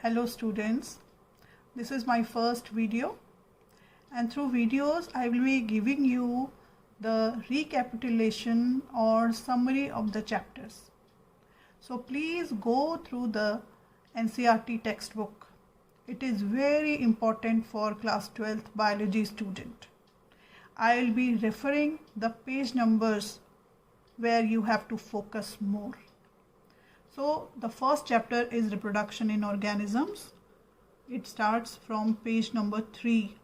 Hello students, this is my first video, and through videos I will be giving you the recapitulation or summary of the chapters. So please go through the NCERT textbook. It is very important for class 12th biology student. I will be referring the page numbers where you have to focus more. So the first chapter is reproduction in organisms. It starts from page number 3.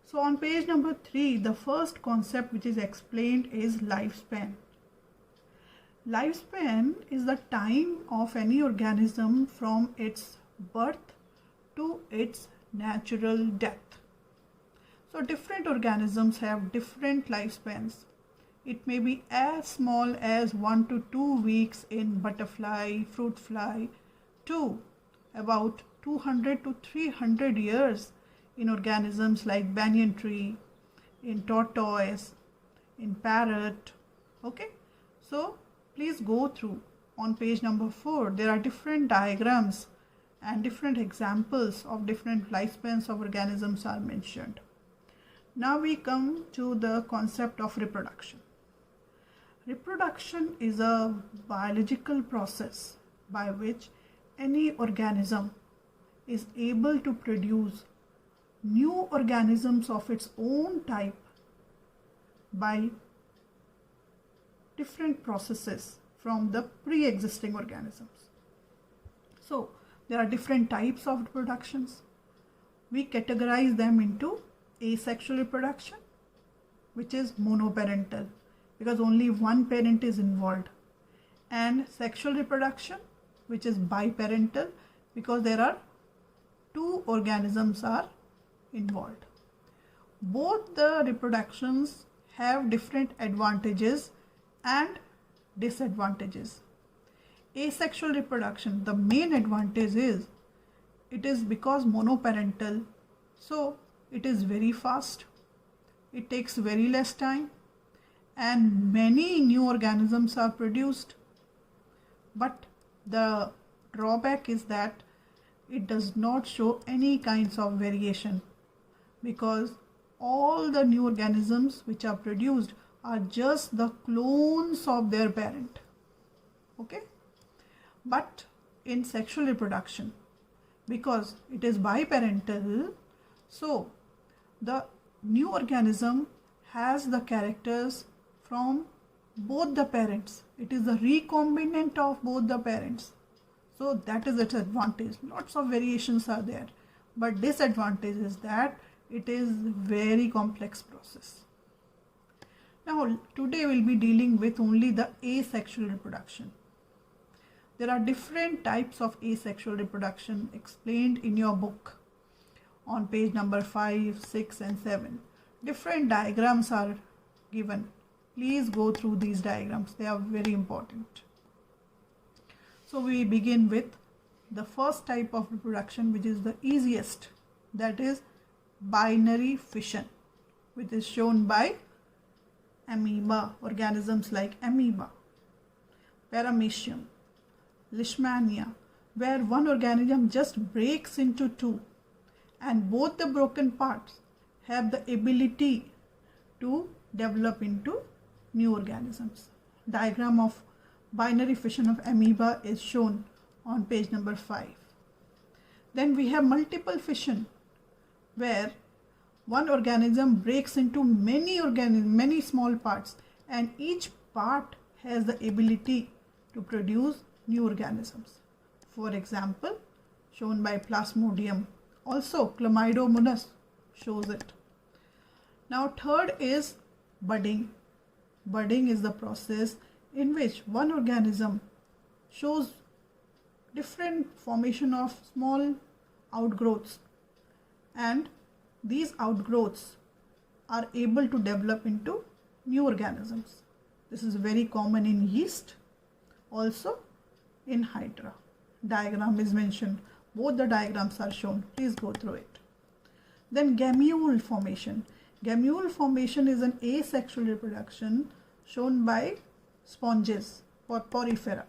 So on page number 3, the first concept which is explained is lifespan. Lifespan is the time of any organism from its birth to its natural death. So different organisms have different lifespans. It may be as small as 1 to 2 weeks in butterfly, fruit fly, to about 200 to 300 years in organisms like banyan tree, in tortoise, in parrot. Okay, so please go through. On page number 4, there are different diagrams and different examples of different lifespans of organisms are mentioned. Now we come to the concept of reproduction. Reproduction is a biological process by which any organism is able to produce new organisms of its own type by different processes from the pre-existing organisms. So there are different types of reproductions. We categorize them into asexual reproduction, which is monoparental, because only one parent is involved, and sexual reproduction, which is biparental, because there are two organisms are involved. Both the reproductions have different advantages and disadvantages. Asexual reproduction, the main advantage is it is because monoparental, so it is very fast, it takes very less time, and many new organisms are produced. But the drawback is that it does not show any kinds of variation, because all the new organisms which are produced are just the clones of their parent. Okay? But in sexual reproduction, because it is biparental, so the new organism has the characters from both the parents. It is the recombinant of both the parents. So that is its advantage. Lots of variations are there. But disadvantage is that it is very complex process. Now today we'll be dealing with only the asexual reproduction. There are different types of asexual reproduction explained in your book on page number 5, 6 and 7. Different diagrams are given. Please go through these diagrams. They are very important. So we begin with the first type of reproduction, which is the easiest. That is binary fission, which is shown by amoeba, organisms like amoeba, paramecium, leishmania, where one organism just breaks into two, and both the broken parts have the ability to develop into new organisms. Diagram of binary fission of amoeba is shown on page number 5. Then we have multiple fission, where one organism breaks into many small parts, and each part has the ability to produce new organisms. For example, shown by Plasmodium. Also Chlamydomonas shows it. Now third is budding. Budding is the process in which one organism shows different formation of small outgrowths, and these outgrowths are able to develop into new organisms. This is very common in yeast, also in Hydra. Diagram is mentioned. Both the diagrams are shown. Please go through it. Then gamule formation. Gamule formation is an asexual reproduction shown by sponges or porifera.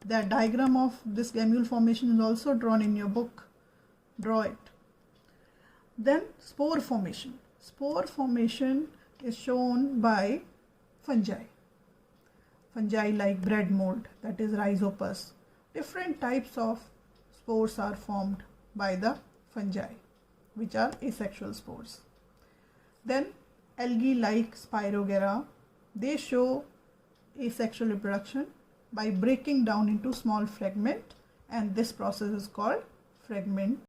The diagram of this gamule formation is also drawn in your book. Draw it. Then spore formation. Spore formation is shown by fungi. Fungi like bread mold, that is Rhizopus. Different types of spores are formed by the fungi, which are asexual spores. Then algae like Spirogyra, they show asexual reproduction by breaking down into small fragment, and this process is called fragmentation.